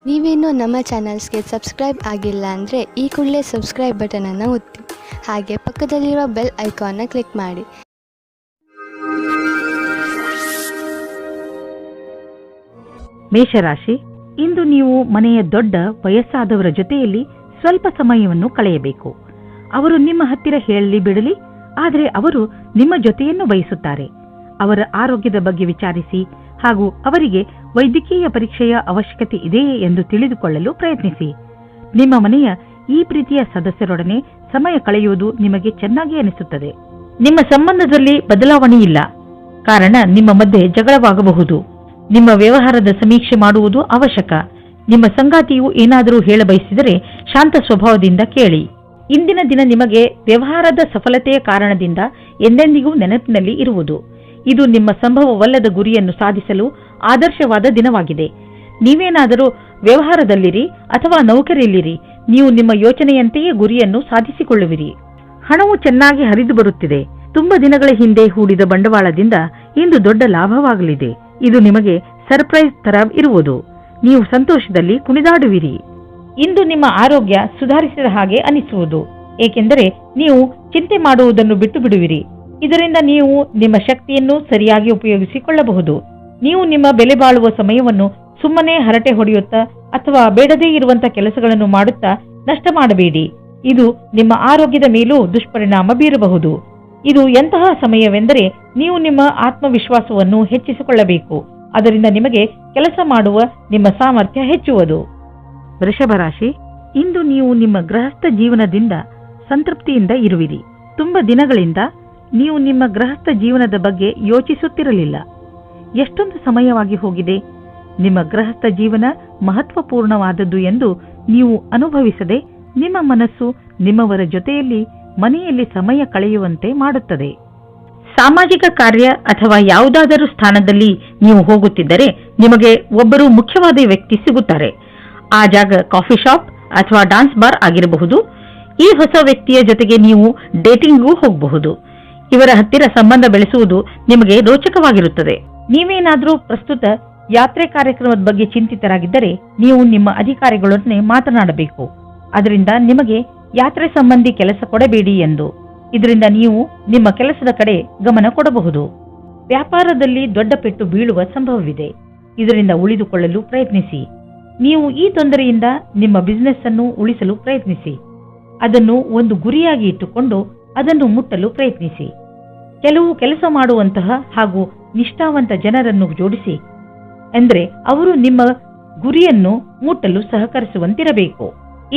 ನೀವೇನೂ ನಮ್ಮ ಚಾನಲ್ಸ್ಗೆ ಸಬ್ಸ್ಕ್ರೈಬ್ ಆಗಿಲ್ಲ ಅಂದರೆ ಈ ಕೂಡಲೇ ಸಬ್ಸ್ಕ್ರೈಬ್ ಬಟನನ್ನು ಒತ್ತಿ ಹಾಗೆ ಪಕ್ಕದಲ್ಲಿರುವ ಬೆಲ್ ಐಕಾನ್ನ ಕ್ಲಿಕ್ ಮಾಡಿ. ಮೇಷರಾಶಿ, ಇಂದು ನೀವು ಮನೆಯ ದೊಡ್ಡ ವಯಸ್ಸಾದವರ ಜೊತೆಯಲ್ಲಿ ಸ್ವಲ್ಪ ಸಮಯವನ್ನು ಕಳೆಯಬೇಕು. ಅವರು ನಿಮ್ಮ ಹತ್ತಿರ ಹೇಳಲಿ ಬಿಡಲಿ, ಆದರೆ ಅವರು ನಿಮ್ಮ ಜೊತೆಯನ್ನು ಬಯಸುತ್ತಾರೆ. ಅವರ ಆರೋಗ್ಯದ ಬಗ್ಗೆ ವಿಚಾರಿಸಿ ಹಾಗೂ ಅವರಿಗೆ ವೈದ್ಯಕೀಯ ಪರೀಕ್ಷೆಯ ಅವಶ್ಯಕತೆ ಇದೆಯೇ ಎಂದು ತಿಳಿದುಕೊಳ್ಳಲು ಪ್ರಯತ್ನಿಸಿ. ನಿಮ್ಮ ಮನೆಯ ಈ ಪ್ರೀತಿಯ ಸದಸ್ಯರೊಡನೆ ಸಮಯ ಕಳೆಯುವುದು ನಿಮಗೆ ಚೆನ್ನಾಗಿ ಅನಿಸುತ್ತದೆ. ನಿಮ್ಮ ಸಂಬಂಧದಲ್ಲಿ ಬದಲಾವಣೆ ಇಲ್ಲ, ಕಾರಣ ನಿಮ್ಮ ಮಧ್ಯೆ ಜಗಳವಾಗಬಹುದು. ನಿಮ್ಮ ವ್ಯವಹಾರದ ಸಮೀಕ್ಷೆ ಮಾಡುವುದು ಅವಶ್ಯಕ. ನಿಮ್ಮ ಸಂಗಾತಿಯು ಏನಾದರೂ ಹೇಳಬಯಸಿದರೆ ಶಾಂತ ಸ್ವಭಾವದಿಂದ ಕೇಳಿ. ಇಂದಿನ ದಿನ ನಿಮಗೆ ವ್ಯವಹಾರದ ಸಫಲತೆಯ ಕಾರಣದಿಂದ ಎಂದೆಂದಿಗೂ ನೆನಪಿನಲ್ಲಿ ಇರುವುದು. ಇದು ನಿಮ್ಮ ಸಂಭವವಲ್ಲದ ಗುರಿಯನ್ನು ಸಾಧಿಸಲು ಆದರ್ಶವಾದ ದಿನವಾಗಿದೆ. ನೀವೇನಾದರೂ ವ್ಯವಹಾರದಲ್ಲಿರಿ ಅಥವಾ ನೌಕರಿಯಲ್ಲಿರಿ, ನೀವು ನಿಮ್ಮ ಯೋಚನೆಯಂತೆಯೇ ಗುರಿಯನ್ನು ಸಾಧಿಸಿಕೊಳ್ಳುವಿರಿ. ಹಣವು ಚೆನ್ನಾಗಿ ಹರಿದು ಬರುತ್ತಿದೆ. ತುಂಬಾ ದಿನಗಳ ಹಿಂದೆ ಹೂಡಿದ ಬಂಡವಾಳದಿಂದ ಇಂದು ದೊಡ್ಡ ಲಾಭವಾಗಲಿದೆ. ಇದು ನಿಮಗೆ ಸರ್ಪ್ರೈಸ್ ತರ ಇರುವುದು. ನೀವು ಸಂತೋಷದಲ್ಲಿ ಕುಣಿದಾಡುವಿರಿ. ಇಂದು ನಿಮ್ಮ ಆರೋಗ್ಯ ಸುಧಾರಿಸಿದ ಹಾಗೆ ಅನಿಸುವುದು, ಏಕೆಂದರೆ ನೀವು ಚಿಂತೆ ಮಾಡುವುದನ್ನು ಬಿಟ್ಟು ಬಿಡುವಿರಿ. ಇದರಿಂದ ನೀವು ನಿಮ್ಮ ಶಕ್ತಿಯನ್ನು ಸರಿಯಾಗಿ ಉಪಯೋಗಿಸಿಕೊಳ್ಳಬಹುದು. ನೀವು ನಿಮ್ಮ ಬೆಲೆ ಬಾಳುವ ಸಮಯವನ್ನು ಸುಮ್ಮನೆ ಹರಟೆ ಹೊಡೆಯುತ್ತಾ ಅಥವಾ ಬೇಡದೇ ಇರುವಂತಹ ಕೆಲಸಗಳನ್ನು ಮಾಡುತ್ತಾ ನಷ್ಟ ಮಾಡಬೇಡಿ. ಇದು ನಿಮ್ಮ ಆರೋಗ್ಯದ ಮೇಲೂ ದುಷ್ಪರಿಣಾಮ ಬೀರಬಹುದು. ಇದು ಎಂತಹ ಸಮಯವೆಂದರೆ ನೀವು ನಿಮ್ಮ ಆತ್ಮವಿಶ್ವಾಸವನ್ನು ಹೆಚ್ಚಿಸಿಕೊಳ್ಳಬೇಕು. ಅದರಿಂದ ನಿಮಗೆ ಕೆಲಸ ಮಾಡುವ ನಿಮ್ಮ ಸಾಮರ್ಥ್ಯ ಹೆಚ್ಚುವುದು. ವೃಷಭ ರಾಶಿ, ಇಂದು ನೀವು ನಿಮ್ಮ ಗೃಹಸ್ಥ ಜೀವನದಿಂದ ಸಂತೃಪ್ತಿಯಿಂದ ಇರುವಿರಿ. ತುಂಬ ದಿನಗಳಿಂದ ನೀವು ನಿಮ್ಮ ಗೃಹಸ್ಥ ಜೀವನದ ಬಗ್ಗೆ ಯೋಚಿಸುತ್ತಿರಲಿಲ್ಲ. ಎಷ್ಟೊಂದು ಸಮಯವಾಗಿ ಹೋಗಿದೆ. ನಿಮ್ಮ ಗೃಹಸ್ಥ ಜೀವನ ಮಹತ್ವಪೂರ್ಣವಾದದ್ದು ಎಂದು ನೀವು ಅನುಭವಿಸದೆ ನಿಮ್ಮ ಮನಸ್ಸು ನಿಮ್ಮವರ ಜೊತೆಯಲ್ಲಿ ಮನೆಯಲ್ಲಿ ಸಮಯ ಕಳೆಯುವಂತೆ ಮಾಡುತ್ತದೆ. ಸಾಮಾಜಿಕ ಕಾರ್ಯ ಅಥವಾ ಯಾವುದಾದರೂ ಸ್ಥಾನದಲ್ಲಿ ನೀವು ಹೋಗುತ್ತಿದ್ದರೆ ನಿಮಗೆ ಒಬ್ಬರು ಮುಖ್ಯವಾದ ವ್ಯಕ್ತಿ ಸಿಗುತ್ತಾರೆ. ಆ ಜಾಗ ಕಾಫಿ ಶಾಪ್ ಅಥವಾ ಡಾನ್ಸ್ ಬಾರ್ ಆಗಿರಬಹುದು. ಈ ಹೊಸ ವ್ಯಕ್ತಿಯ ಜೊತೆಗೆ ನೀವು ಡೇಟಿಂಗ್ಗೂ ಹೋಗಬಹುದು. ಇವರ ಹತ್ತಿರ ಸಂಬಂಧ ಬೆಳೆಸುವುದು ನಿಮಗೆ ರೋಚಕವಾಗಿರುತ್ತದೆ. ನೀವೇನಾದರೂ ಪ್ರಸ್ತುತ ಯಾತ್ರೆ ಕಾರ್ಯಕ್ರಮದ ಬಗ್ಗೆ ಚಿಂತಿತರಾಗಿದ್ದರೆ ನೀವು ನಿಮ್ಮ ಅಧಿಕಾರಿಗಳೊಡನೆ ಮಾತನಾಡಬೇಕು. ಅದರಿಂದ ನಿಮಗೆ ಯಾತ್ರೆ ಸಂಬಂಧಿ ಕೆಲಸ ಕೊಡಬೇಡಿ ಎಂದು. ಇದರಿಂದ ನೀವು ನಿಮ್ಮ ಕೆಲಸದ ಕಡೆ ಗಮನ ಕೊಡಬಹುದು. ವ್ಯಾಪಾರದಲ್ಲಿ ದೊಡ್ಡ ಪೆಟ್ಟು ಬೀಳುವ ಸಂಭವವಿದೆ. ಇದರಿಂದ ಉಳಿದುಕೊಳ್ಳಲು ಪ್ರಯತ್ನಿಸಿ. ನೀವು ಈ ತೊಂದರೆಯಿಂದ ನಿಮ್ಮ ಬಿಸಿನೆಸ್ ಅನ್ನು ಉಳಿಸಲು ಪ್ರಯತ್ನಿಸಿ. ಅದನ್ನು ಒಂದು ಗುರಿಯಾಗಿ ಇಟ್ಟುಕೊಂಡು ಅದನ್ನು ಮುಟ್ಟಲು ಪ್ರಯತ್ನಿಸಿ. ಕೆಲವು ಕೆಲಸ ಮಾಡುವಂತಹ ಹಾಗೂ ನಿಷ್ಠಾವಂತ ಜನರನ್ನು ಜೋಡಿಸಿ, ಎಂದರೆ ಅವರು ನಿಮ್ಮ ಗುರಿಯನ್ನು ಮುಟ್ಟಲು ಸಹಕರಿಸುವಂತಿರಬೇಕು.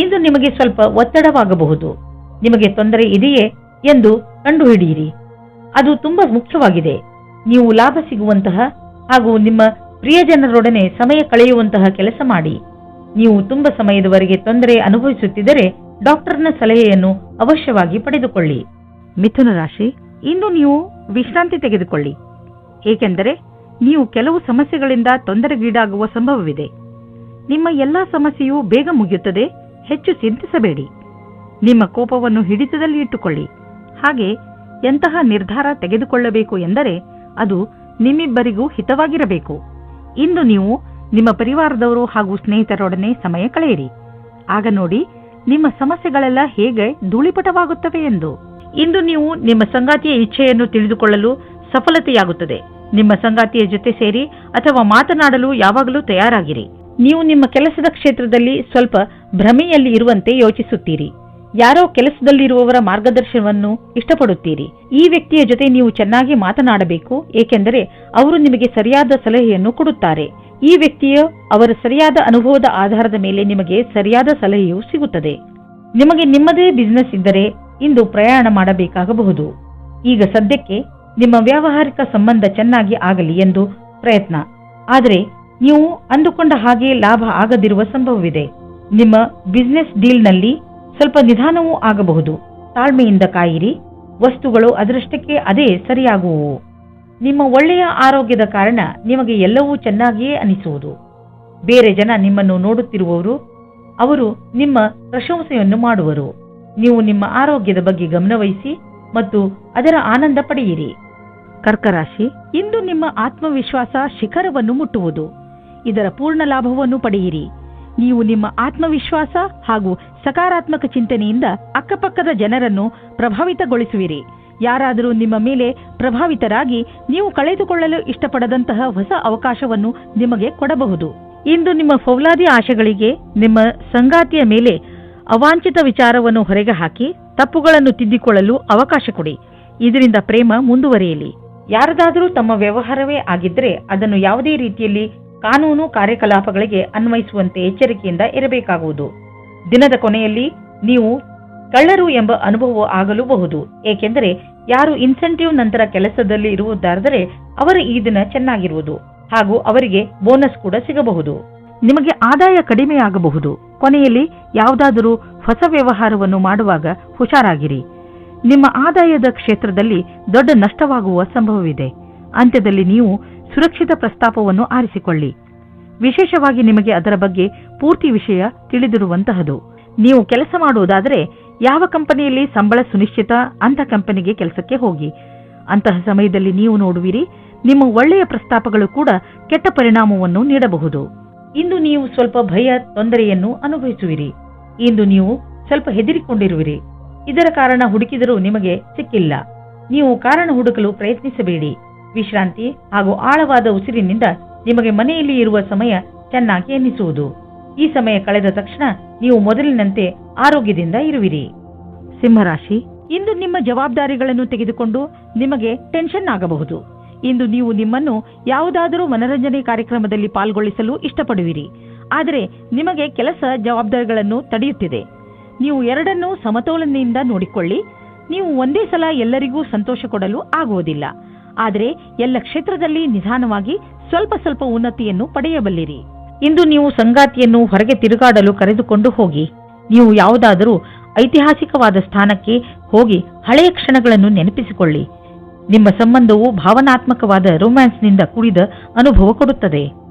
ಇಂದು ನಿಮಗೆ ಸ್ವಲ್ಪ ಒತ್ತಡವಾಗಬಹುದು. ನಿಮಗೆ ತೊಂದರೆ ಇದೆಯೇ ಎಂದು ಕಂಡುಹಿಡಿಯಿರಿ. ಅದು ತುಂಬಾ ಮುಖ್ಯವಾಗಿದೆ. ನೀವು ಲಾಭ ಸಿಗುವಂತಹ ಹಾಗೂ ನಿಮ್ಮ ಪ್ರಿಯಜನರೊಡನೆ ಸಮಯ ಕಳೆಯುವಂತಹ ಕೆಲಸ ಮಾಡಿ. ನೀವು ತುಂಬಾ ಸಮಯದವರೆಗೆ ತೊಂದರೆ ಅನುಭವಿಸುತ್ತಿದ್ದರೆ ಡಾಕ್ಟರ್ನ ಸಲಹೆಯನ್ನು ಅವಶ್ಯವಾಗಿ ಪಡೆದುಕೊಳ್ಳಿ. ಮಿಥುನ ರಾಶಿ, ಇಂದು ನೀವು ವಿಶ್ರಾಂತಿ ತೆಗೆದುಕೊಳ್ಳಿ, ಏಕೆಂದರೆ ನೀವು ಕೆಲವು ಸಮಸ್ಯೆಗಳಿಂದ ತೊಂದರೆಗೀಡಾಗುವ ಸಂಭವವಿದೆ. ನಿಮ್ಮ ಎಲ್ಲಾ ಸಮಸ್ಯೆಯೂ ಬೇಗ ಮುಗಿಯುತ್ತದೆ. ಹೆಚ್ಚು ಚಿಂತಿಸಬೇಡಿ. ನಿಮ್ಮ ಕೋಪವನ್ನು ಹಿಡಿತದಲ್ಲಿ ಇಟ್ಟುಕೊಳ್ಳಿ. ಹಾಗೆ ಎಂತಹ ನಿರ್ಧಾರ ತೆಗೆದುಕೊಳ್ಳಬೇಕು ಎಂದರೆ ಅದು ನಿಮ್ಮಿಬ್ಬರಿಗೂ ಹಿತವಾಗಿರಬೇಕು. ಇಂದು ನೀವು ನಿಮ್ಮ ಪರಿವಾರದವರು ಹಾಗೂ ಸ್ನೇಹಿತರೊಡನೆ ಸಮಯ ಕಳೆಯಿರಿ. ಆಗ ನೋಡಿ ನಿಮ್ಮ ಸಮಸ್ಯೆಗಳೆಲ್ಲ ಹೇಗೆ ಧೂಳಿಪಟವಾಗುತ್ತವೆ ಎಂದು. ಇಂದು ನೀವು ನಿಮ್ಮ ಸಂಗಾತಿಯ ಇಚ್ಛೆಯನ್ನು ತಿಳಿದುಕೊಳ್ಳಲು ಸಫಲತೆಯಾಗುತ್ತದೆ. ನಿಮ್ಮ ಸಂಗಾತಿಯ ಜೊತೆ ಸೇರಿ ಅಥವಾ ಮಾತನಾಡಲು ಯಾವಾಗಲೂ ತಯಾರಾಗಿರಿ. ನೀವು ನಿಮ್ಮ ಕೆಲಸದ ಕ್ಷೇತ್ರದಲ್ಲಿ ಸ್ವಲ್ಪ ಭ್ರಮೆಯಲ್ಲಿ ಇರುವಂತೆ ಯೋಚಿಸುತ್ತೀರಿ. ಯಾರೋ ಕೆಲಸದಲ್ಲಿರುವವರ ಮಾರ್ಗದರ್ಶನವನ್ನು ಇಷ್ಟಪಡುತ್ತೀರಿ. ಈ ವ್ಯಕ್ತಿಯ ಜೊತೆ ನೀವು ಚೆನ್ನಾಗಿ ಮಾತನಾಡಬೇಕು, ಏಕೆಂದರೆ ಅವರು ನಿಮಗೆ ಸರಿಯಾದ ಸಲಹೆಯನ್ನು ಕೊಡುತ್ತಾರೆ. ಈ ವ್ಯಕ್ತಿಯು ಅವರ ಸರಿಯಾದ ಅನುಭವದ ಆಧಾರದ ಮೇಲೆ ನಿಮಗೆ ಸರಿಯಾದ ಸಲಹೆಯೂ ಸಿಗುತ್ತದೆ. ನಿಮಗೆ ನಿಮ್ಮದೇ ಬಿಸಿನೆಸ್ ಇದ್ದರೆ ಇಂದು ಪ್ರಯಾಣ ಮಾಡಬೇಕಾಗಬಹುದು. ಈಗ ಸದ್ಯಕ್ಕೆ ನಿಮ್ಮ ವ್ಯಾವಹಾರಿಕ ಸಂಬಂಧ ಚೆನ್ನಾಗಿ ಆಗಲಿ ಎಂದು ಪ್ರಯತ್ನ, ಆದರೆ ನೀವು ಅಂದುಕೊಂಡ ಹಾಗೆ ಲಾಭ ಆಗದಿರುವ ಸಂಭವವಿದೆ. ನಿಮ್ಮ ಬಿಸಿನೆಸ್ ಡೀಲ್ನಲ್ಲಿ ಸ್ವಲ್ಪ ನಿಧಾನವೂ ಆಗಬಹುದು. ತಾಳ್ಮೆಯಿಂದ ಕಾಯಿರಿ. ವಸ್ತುಗಳು ಅದರಷ್ಟಕ್ಕೆ ಅದೇ ಸರಿಯಾಗುವು. ನಿಮ್ಮ ಒಳ್ಳೆಯ ಆರೋಗ್ಯದ ಕಾರಣ ನಿಮಗೆ ಎಲ್ಲವೂ ಚೆನ್ನಾಗಿಯೇ ಅನಿಸುವುದು. ಬೇರೆ ಜನ ನಿಮ್ಮನ್ನು ನೋಡುತ್ತಿರುವವರು, ಅವರು ನಿಮ್ಮ ಪ್ರಶಂಸೆಯನ್ನು ಮಾಡುವರು. ನೀವು ನಿಮ್ಮ ಆರೋಗ್ಯದ ಬಗ್ಗೆ ಗಮನವಹಿಸಿ ಮತ್ತು ಅದರ ಆನಂದ ಪಡೆಯಿರಿ. ಕರ್ಕರಾಶಿ, ಇಂದು ನಿಮ್ಮ ಆತ್ಮವಿಶ್ವಾಸ ಶಿಖರವನ್ನು ಮುಟ್ಟುವುದು. ಇದರ ಪೂರ್ಣ ಲಾಭವನ್ನು ಪಡೆಯಿರಿ. ನೀವು ನಿಮ್ಮ ಆತ್ಮವಿಶ್ವಾಸ ಹಾಗೂ ಸಕಾರಾತ್ಮಕ ಚಿಂತನೆಯಿಂದ ಅಕ್ಕಪಕ್ಕದ ಜನರನ್ನು ಪ್ರಭಾವಿತಗೊಳಿಸುವಿರಿ. ಯಾರಾದರೂ ನಿಮ್ಮ ಮೇಲೆ ಪ್ರಭಾವಿತರಾಗಿ ನೀವು ಕಳೆದುಕೊಳ್ಳಲು ಇಷ್ಟಪಡದಂತಹ ಹೊಸ ಅವಕಾಶವನ್ನು ನಿಮಗೆ ಕೊಡಬಹುದು. ಇಂದು ನಿಮ್ಮ ಫೌಲಾದಿ ಆಶೆಗಳಿಗೆ ನಿಮ್ಮ ಸಂಗಾತಿಯ ಮೇಲೆ ಅವಾಂಛಿತ ವಿಚಾರವನ್ನು ಹೊರಗೆ ಹಾಕಿ ತಪ್ಪುಗಳನ್ನು ತಿದ್ದಿಕೊಳ್ಳಲು ಅವಕಾಶ ಕೊಡಿ. ಇದರಿಂದ ಪ್ರೇಮ ಮುಂದುವರಿಯಲಿ. ಯಾರದಾದರೂ ತಮ್ಮ ವ್ಯವಹಾರವೇ ಆಗಿದ್ದರೆ ಅದನ್ನು ಯಾವುದೇ ರೀತಿಯಲ್ಲಿ ಕಾನೂನು ಕಾರ್ಯಕಲಾಪಗಳಿಗೆ ಅನ್ವಯಿಸುವಂತೆ ಎಚ್ಚರಿಕೆಯಿಂದ ಇರಬೇಕಾಗುವುದು. ದಿನದ ಕೊನೆಯಲ್ಲಿ ನೀವು ಕಳ್ಳರು ಎಂಬ ಅನುಭವ ಆಗಲೂಬಹುದು. ಏಕೆಂದರೆ ಯಾರು ಇನ್ಸೆಂಟಿವ್ ನಂತರ ಕೆಲಸದಲ್ಲಿ ಇರುವುದಾದರೆ ಅವರ ಈ ದಿನ ಚೆನ್ನಾಗಿರುವುದು ಹಾಗೂ ಅವರಿಗೆ ಬೋನಸ್ ಕೂಡ ಸಿಗಬಹುದು. ನಿಮಗೆ ಆದಾಯ ಕಡಿಮೆಯಾಗಬಹುದು. ಕೊನೆಯಲ್ಲಿ ಯಾವುದಾದರೂ ಹೊಸ ವ್ಯವಹಾರವನ್ನು ಮಾಡುವಾಗ ಹುಷಾರಾಗಿರಿ. ನಿಮ್ಮ ಆದಾಯದ ಕ್ಷೇತ್ರದಲ್ಲಿ ದೊಡ್ಡ ನಷ್ಟವಾಗುವ ಸಂಭವವಿದೆ. ಅಂತ್ಯದಲ್ಲಿ ನೀವು ಸುರಕ್ಷಿತ ಪ್ರಸ್ತಾಪವನ್ನು ಆರಿಸಿಕೊಳ್ಳಿ. ವಿಶೇಷವಾಗಿ ನಿಮಗೆ ಅದರ ಬಗ್ಗೆ ಪೂರ್ತಿ ವಿಷಯ ತಿಳಿದಿರುವಂತಹದು. ನೀವು ಕೆಲಸ ಮಾಡುವುದಾದರೆ ಯಾವ ಕಂಪನಿಯಲ್ಲಿ ಸಂಬಳ ಸುನಿಶ್ಚಿತ ಅಂಥ ಕಂಪನಿಗೆ ಕೆಲಸಕ್ಕೆ ಹೋಗಿ. ಅಂತಹ ಸಮಯದಲ್ಲಿ ನೀವು ನೋಡುವಿರಿ, ನಿಮ್ಮ ಒಳ್ಳೆಯ ಪ್ರಸ್ತಾಪಗಳು ಕೂಡ ಕೆಟ್ಟ ಪರಿಣಾಮವನ್ನು ನೀಡಬಹುದು. ಇಂದು ನೀವು ಸ್ವಲ್ಪ ಭಯ ತೊಂದರೆಯನ್ನು ಅನುಭವಿಸುವಿರಿ. ಇಂದು ನೀವು ಸ್ವಲ್ಪ ಹೆದರಿಕೊಂಡಿರುವಿರಿ. ಇದರ ಕಾರಣ ಹುಡುಕಿದರೂ ನಿಮಗೆ ಸಿಕ್ಕಿಲ್ಲ. ನೀವು ಕಾರಣ ಹುಡುಕಲು ಪ್ರಯತ್ನಿಸಬೇಡಿ. ವಿಶ್ರಾಂತಿ ಹಾಗೂ ಆಳವಾದ ಉಸಿರಿನಿಂದ ನಿಮಗೆ ಮನೆಯಲ್ಲಿ ಇರುವ ಸಮಯ ಚೆನ್ನಾಗಿ ಎನ್ನಿಸುವುದು. ಈ ಸಮಯ ಕಳೆದ ತಕ್ಷಣ ನೀವು ಮೊದಲಿನಂತೆ ಆರೋಗ್ಯದಿಂದ ಇರುವಿರಿ. ಸಿಂಹರಾಶಿ, ಇಂದು ನಿಮ್ಮ ಜವಾಬ್ದಾರಿಗಳನ್ನು ತೆಗೆದುಕೊಂಡು ನಿಮಗೆ ಟೆನ್ಷನ್ ಆಗಬಹುದು. ಇಂದು ನೀವು ನಿಮ್ಮನ್ನು ಯಾವುದಾದರೂ ಮನರಂಜನೆ ಕಾರ್ಯಕ್ರಮದಲ್ಲಿ ಪಾಲ್ಗೊಳಿಸಲು ಇಷ್ಟಪಡುವಿರಿ. ಆದರೆ ನಿಮಗೆ ಕೆಲಸ ಜವಾಬ್ದಾರಿಗಳನ್ನು ತಡೆಯುತ್ತಿದೆ. ನೀವು ಎರಡನ್ನೂ ಸಮತೋಲನೆಯಿಂದ ನೋಡಿಕೊಳ್ಳಿ. ನೀವು ಒಂದೇ ಸಲ ಎಲ್ಲರಿಗೂ ಸಂತೋಷ ಕೊಡಲು ಆಗುವುದಿಲ್ಲ. ಆದರೆ ಎಲ್ಲ ಕ್ಷೇತ್ರದಲ್ಲಿ ನಿಧಾನವಾಗಿ ಸ್ವಲ್ಪ ಸ್ವಲ್ಪ ಉನ್ನತಿಯನ್ನು ಪಡೆಯಬಲ್ಲಿರಿ. ಇಂದು ನೀವು ಸಂಗಾತಿಯನ್ನು ಹೊರಗೆ ತಿರುಗಾಡಲು ಕರೆದುಕೊಂಡು ಹೋಗಿ. ನೀವು ಯಾವುದಾದರೂ ಐತಿಹಾಸಿಕವಾದ ಸ್ಥಾನಕ್ಕೆ ಹೋಗಿ ಹಳೆಯ ಕ್ಷಣಗಳನ್ನು ನೆನಪಿಸಿಕೊಳ್ಳಿ. ನಿಮ್ಮ ಸಂಬಂಧವು ಭಾವನಾತ್ಮಕವಾದ ರೊಮ್ಯಾನ್ಸ್ನಿಂದ ಕೂಡಿದ ಅನುಭವ ಕೊಡುತ್ತದೆ.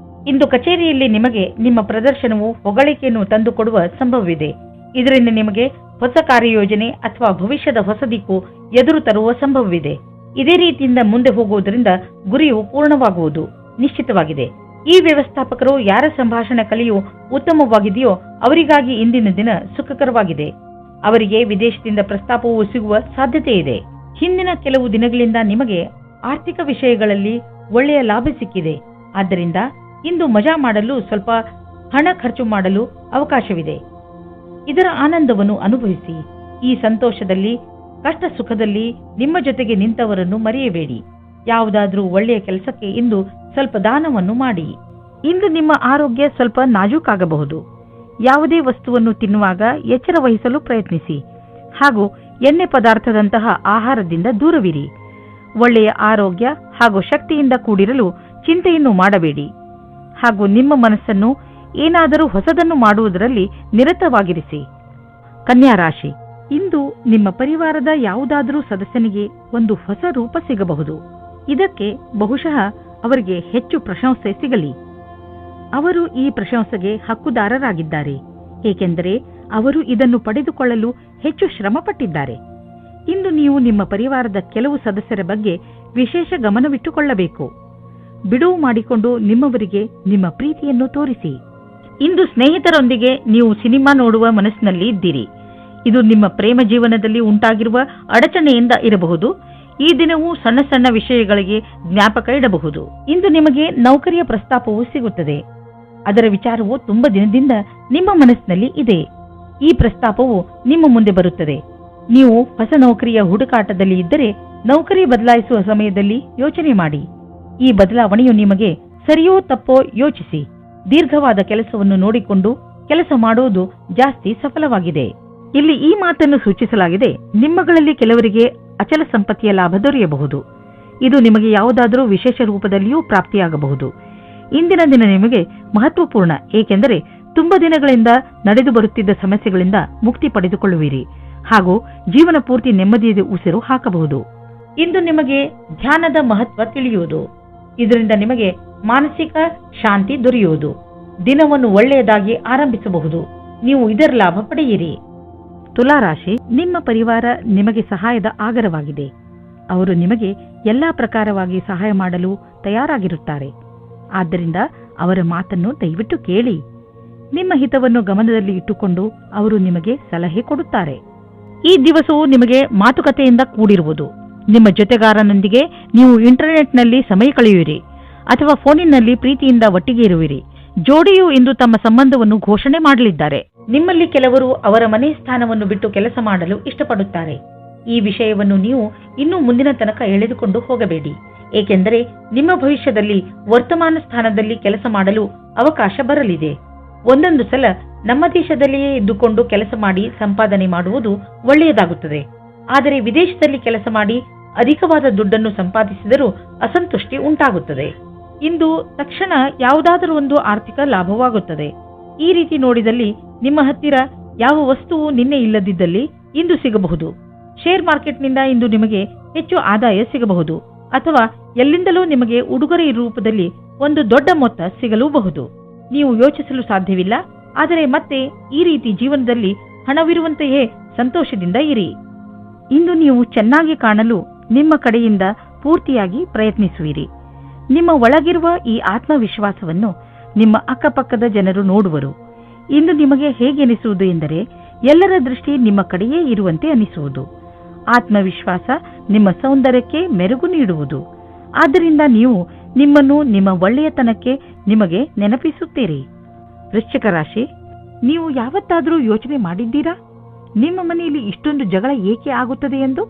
ಇಂದು ಕಚೇರಿಯಲ್ಲಿ ನಿಮಗೆ ನಿಮ್ಮ ಪ್ರದರ್ಶನವು ಹೊಗಳಿಕೆಯನ್ನು ತಂದುಕೊಡುವ ಸಂಭವವಿದೆ. ಇದರಿಂದ ನಿಮಗೆ ಹೊಸ ಕಾರ್ಯಯೋಜನೆ ಅಥವಾ ಭವಿಷ್ಯದ ಹೊಸ ದಿಕ್ಕು ಎದುರು ತರುವ ಸಂಭವವಿದೆ. ಇದೇ ರೀತಿಯಿಂದ ಮುಂದೆ ಹೋಗುವುದರಿಂದ ಗುರಿಯು ಪೂರ್ಣವಾಗುವುದು ನಿಶ್ಚಿತವಾಗಿದೆ. ಈ ವ್ಯವಸ್ಥಾಪಕರು ಯಾರ ಸಂಭಾಷಣೆ ಕಲಿಯು ಉತ್ತಮವಾಗಿದೆಯೋ ಅವರಿಗಾಗಿ ಇಂದಿನ ದಿನ ಸುಖಕರವಾಗಿದೆ. ಅವರಿಗೆ ವಿದೇಶದಿಂದ ಪ್ರಸ್ತಾಪವು ಸಿಗುವ ಸಾಧ್ಯತೆ ಇದೆ. ಹಿಂದಿನ ಕೆಲವು ದಿನಗಳಿಂದ ನಿಮಗೆ ಆರ್ಥಿಕ ವಿಷಯಗಳಲ್ಲಿ ಒಳ್ಳೆಯ ಲಾಭ ಸಿಕ್ಕಿದೆ. ಆದ್ದರಿಂದ ಇಂದು ಮಜಾ ಮಾಡಲು ಸ್ವಲ್ಪ ಹಣ ಖರ್ಚು ಮಾಡಲು ಅವಕಾಶವಿದೆ. ಇದರ ಆನಂದವನ್ನು ಅನುಭವಿಸಿ. ಈ ಸಂತೋಷದಲ್ಲಿ ಕಷ್ಟ ಸುಖದಲ್ಲಿ ನಿಮ್ಮ ಜೊತೆಗೆ ನಿಂತವರನ್ನು ಮರೆಯಬೇಡಿ. ಯಾವುದಾದ್ರೂ ಒಳ್ಳೆಯ ಕೆಲಸಕ್ಕೆ ಇಂದು ಸ್ವಲ್ಪ ದಾನವನ್ನು ಮಾಡಿ. ಇಂದು ನಿಮ್ಮ ಆರೋಗ್ಯ ಸ್ವಲ್ಪ ನಾಜೂಕಾಗಬಹುದು. ಯಾವುದೇ ವಸ್ತುವನ್ನು ತಿನ್ನುವಾಗ ಎಚ್ಚರ ವಹಿಸಲು ಪ್ರಯತ್ನಿಸಿ ಹಾಗೂ ಎಣ್ಣೆ ಪದಾರ್ಥದಂತಹ ಆಹಾರದಿಂದ ದೂರವಿರಿ. ಒಳ್ಳೆಯ ಆರೋಗ್ಯ ಹಾಗೂ ಶಕ್ತಿಯಿಂದ ಕೂಡಿರಲು ಚಿಂತೆಯನ್ನು ಮಾಡಬೇಡಿ ಹಾಗೂ ನಿಮ್ಮ ಮನಸ್ಸನ್ನು ಏನಾದರೂ ಹೊಸದನ್ನು ಮಾಡುವುದರಲ್ಲಿ ನಿರತವಾಗಿರಿಸಿ. ಕನ್ಯಾ ರಾಶಿ, ಇಂದು ನಿಮ್ಮ ಪರಿವಾರದ ಯಾವುದಾದರೂ ಸದಸ್ಯನಿಗೆ ಒಂದು ಹೊಸ ರೂಪ ಸಿಗಬಹುದು. ಇದಕ್ಕೆ ಬಹುಶಃ ಅವರಿಗೆ ಹೆಚ್ಚು ಪ್ರಶಂಸೆ ಸಿಗಲಿ. ಅವರು ಈ ಪ್ರಶಂಸೆಗೆ ಹಕ್ಕುದಾರರಾಗಿದ್ದಾರೆ, ಏಕೆಂದರೆ ಅವರು ಇದನ್ನು ಪಡೆದುಕೊಳ್ಳಲು ಹೆಚ್ಚು ಶ್ರಮಪಟ್ಟಿದ್ದಾರೆ. ಇಂದು ನೀವು ನಿಮ್ಮ ಪರಿವಾರದ ಕೆಲವು ಸದಸ್ಯರ ಬಗ್ಗೆ ವಿಶೇಷ ಗಮನವಿಟ್ಟುಕೊಳ್ಳಬೇಕು. ಬಿಡುವು ಮಾಡಿಕೊಂಡು ನಿಮ್ಮವರಿಗೆ ನಿಮ್ಮ ಪ್ರೀತಿಯನ್ನು ತೋರಿಸಿ. ಇಂದು ಸ್ನೇಹಿತರೊಂದಿಗೆ ನೀವು ಸಿನಿಮಾ ನೋಡುವ ಮನಸ್ಸಿನಲ್ಲಿ ಇದ್ದೀರಿ. ಇದು ನಿಮ್ಮ ಪ್ರೇಮ ಜೀವನದಲ್ಲಿ ಉಂಟಾಗಿರುವ ಅಡಚಣೆಯಿಂದ ಇರಬಹುದು. ಈ ದಿನವೂ ಸಣ್ಣ ಸಣ್ಣ ವಿಷಯಗಳಿಗೆ ಜ್ಞಾಪಕ ಇಡಬಹುದು. ಇಂದು ನಿಮಗೆ ನೌಕರಿಯ ಪ್ರಸ್ತಾಪವು ಸಿಗುತ್ತದೆ. ಅದರ ವಿಚಾರವು ತುಂಬಾ ದಿನದಿಂದ ನಿಮ್ಮ ಮನಸ್ಸಿನಲ್ಲಿ ಇದೆ. ಈ ಪ್ರಸ್ತಾಪವು ನಿಮ್ಮ ಮುಂದೆ ಬರುತ್ತದೆ. ನೀವು ಹೊಸ ನೌಕರಿಯ ಹುಡುಕಾಟದಲ್ಲಿ ಇದ್ದರೆ ನೌಕರಿ ಬದಲಾಯಿಸುವ ಸಮಯದಲ್ಲಿ ಯೋಚನೆ ಮಾಡಿ. ಈ ಬದಲಾವಣೆಯು ನಿಮಗೆ ಸರಿಯೋ ತಪ್ಪೋ ಯೋಚಿಸಿ. ದೀರ್ಘವಾದ ಕೆಲಸವನ್ನು ನೋಡಿಕೊಂಡು ಕೆಲಸ ಮಾಡುವುದು ಜಾಸ್ತಿ ಸಫಲವಾಗಿದೆ. ಇಲ್ಲಿ ಈ ಮಾತನ್ನು ಸೂಚಿಸಲಾಗಿದೆ, ನಿಮ್ಮಗಳಲ್ಲಿ ಕೆಲವರಿಗೆ ಅಚಲ ಸಂಪತ್ತಿಯ ಲಾಭ ದೊರೆಯಬಹುದು. ಇದು ನಿಮಗೆ ಯಾವುದಾದರೂ ವಿಶೇಷ ರೂಪದಲ್ಲಿಯೂ ಪ್ರಾಪ್ತಿಯಾಗಬಹುದು. ಇಂದಿನ ದಿನ ನಿಮಗೆ ಮಹತ್ವಪೂರ್ಣ, ಏಕೆಂದರೆ ತುಂಬಾ ದಿನಗಳಿಂದ ನಡೆದು ಬರುತ್ತಿದ್ದ ಸಮಸ್ಯೆಗಳಿಂದ ಮುಕ್ತಿ ಪಡೆದುಕೊಳ್ಳುವಿರಿ ಹಾಗೂ ಜೀವನ ಪೂರ್ತಿ ನೆಮ್ಮದಿಯ ಉಸಿರು ಹಾಕಬಹುದು. ಇಂದು ನಿಮಗೆ ಧ್ಯಾನದ ಮಹತ್ವ ತಿಳಿಯುವುದು. ಇದರಿಂದ ನಿಮಗೆ ಮಾನಸಿಕ ಶಾಂತಿ ದೊರೆಯುವುದು. ದಿನವನ್ನು ಒಳ್ಳೆಯದಾಗಿ ಆರಂಭಿಸಬಹುದು. ನೀವು ಇದರ ಲಾಭ ಪಡೆಯಿರಿ. ತುಲಾರಾಶಿ, ನಿಮ್ಮ ಪರಿವಾರ ನಿಮಗೆ ಸಹಾಯದ ಆಗರವಾಗಿದೆ. ಅವರು ನಿಮಗೆ ಎಲ್ಲಾ ಪ್ರಕಾರವಾಗಿ ಸಹಾಯ ಮಾಡಲು ತಯಾರಾಗಿರುತ್ತಾರೆ. ಆದ್ದರಿಂದ ಅವರ ಮಾತನ್ನು ದಯವಿಟ್ಟು ಕೇಳಿ. ನಿಮ್ಮ ಹಿತವನ್ನು ಗಮನದಲ್ಲಿ ಇಟ್ಟುಕೊಂಡು ಅವರು ನಿಮಗೆ ಸಲಹೆ ಕೊಡುತ್ತಾರೆ. ಈ ದಿವಸವು ನಿಮಗೆ ಮಾತುಕತೆಯಿಂದ ಕೂಡಿರುವುದು. ನಿಮ್ಮ ಜೊತೆಗಾರನೊಂದಿಗೆ ನೀವು ಇಂಟರ್ನೆಟ್ನಲ್ಲಿ ಸಮಯ ಕಳೆಯುವಿರಿ ಅಥವಾ ಫೋನಿನಲ್ಲಿ ಪ್ರೀತಿಯಿಂದ ಒಟ್ಟಿಗೆ ಇರುವಿರಿ. ಜೋಡಿಯು ಇಂದು ತಮ್ಮ ಸಂಬಂಧವನ್ನು ಘೋಷಣೆ ಮಾಡಲಿದ್ದಾರೆ. ನಿಮ್ಮಲ್ಲಿ ಕೆಲವರು ಅವರ ಮನೆ ಸ್ಥಾನವನ್ನು ಬಿಟ್ಟು ಕೆಲಸ ಮಾಡಲು ಇಷ್ಟಪಡುತ್ತಾರೆ. ಈ ವಿಷಯವನ್ನು ನೀವು ಇನ್ನೂ ಮುಂದಿನ ತನಕ ಎಳೆದುಕೊಂಡು ಹೋಗಬೇಡಿ, ಏಕೆಂದರೆ ನಿಮ್ಮ ಭವಿಷ್ಯದಲ್ಲಿ ವರ್ತಮಾನ ಸ್ಥಾನದಲ್ಲಿ ಕೆಲಸ ಮಾಡಲು ಅವಕಾಶ ಬರಲಿದೆ. ಒಂದೊಂದು ಸಲ ನಮ್ಮ ದೇಶದಲ್ಲಿಯೇ ಇದ್ದುಕೊಂಡು ಕೆಲಸ ಮಾಡಿ ಸಂಪಾದನೆ ಮಾಡುವುದು ಒಳ್ಳೆಯದಾಗುತ್ತದೆ. ಆದರೆ ವಿದೇಶದಲ್ಲಿ ಕೆಲಸ ಮಾಡಿ ಅಧಿಕವಾದ ದುಡ್ಡನ್ನು ಸಂಪಾದಿಸಿದರೂ ಅಸಂತುಷ್ಟಿ ಉಂಟಾಗುತ್ತದೆ. ಇಂದು ತಕ್ಷಣ ಯಾವುದಾದರೂ ಒಂದು ಆರ್ಥಿಕ ಲಾಭವಾಗುತ್ತದೆ. ಈ ರೀತಿ ನೋಡಿದಲ್ಲಿ ನಿಮ್ಮ ಹತ್ತಿರ ಯಾವ ವಸ್ತುವು ನಿನ್ನೆ ಇಲ್ಲದಿದ್ದಲ್ಲಿ ಇಂದು ಸಿಗಬಹುದು. ಶೇರ್ ಮಾರ್ಕೆಟ್ನಿಂದ ಇಂದು ನಿಮಗೆ ಹೆಚ್ಚು ಆದಾಯ ಸಿಗಬಹುದು, ಅಥವಾ ಎಲ್ಲಿಂದಲೂ ನಿಮಗೆ ಉಡುಗೊರೆ ರೂಪದಲ್ಲಿ ಒಂದು ದೊಡ್ಡ ಮೊತ್ತ ಸಿಗಲೂಬಹುದು. ನೀವು ಯೋಚಿಸಲು ಸಾಧ್ಯವಿಲ್ಲ, ಆದರೆ ಮತ್ತೆ ಈ ರೀತಿ ಜೀವನದಲ್ಲಿ ಹಣವಿರುವಂತೆಯೇ ಸಂತೋಷದಿಂದ ಇರಿ. ಇಂದು ನೀವು ಚೆನ್ನಾಗಿ ಕಾಣಲು ನಿಮ್ಮ ಕಡೆಯಿಂದ ಪೂರ್ತಿಯಾಗಿ ಪ್ರಯತ್ನಿಸುವಿರಿ. ನಿಮ್ಮ ಒಳಗಿರುವ ಈ ಆತ್ಮವಿಶ್ವಾಸವನ್ನು ನಿಮ್ಮ ಅಕ್ಕಪಕ್ಕದ ಜನರು ನೋಡುವರು. ಇಂದು ನಿಮಗೆ ಹೇಗೆನಿಸುವುದು ಎಂದರೆ ಎಲ್ಲರ ದೃಷ್ಟಿ ನಿಮ್ಮ ಕಡೆಯೇ ಇರುವಂತೆ ಅನಿಸುವುದು. ಆತ್ಮವಿಶ್ವಾಸ ನಿಮ್ಮ ಸೌಂದರ್ಯಕ್ಕೆ ಮೆರುಗು ನೀಡುವುದು. ಆದ್ದರಿಂದ ನೀವು ನಿಮ್ಮನ್ನು ನಿಮ್ಮ ಒಳ್ಳೆಯತನಕ್ಕೆ ನಿಮಗೆ ನೆನಪಿಸುತ್ತೀರಿ. ವೃಶ್ಚಿಕ ರಾಶಿ, ನೀವು ಯಾವತ್ತಾದರೂ ಯೋಚನೆ ಮಾಡಿದ್ದೀರಾ ನಿಮ್ಮ ಮನೆಯಲ್ಲಿ ಇಷ್ಟೊಂದು ಜಗಳ ಏಕೆ ಆಗುತ್ತದೆ ಎಂದು?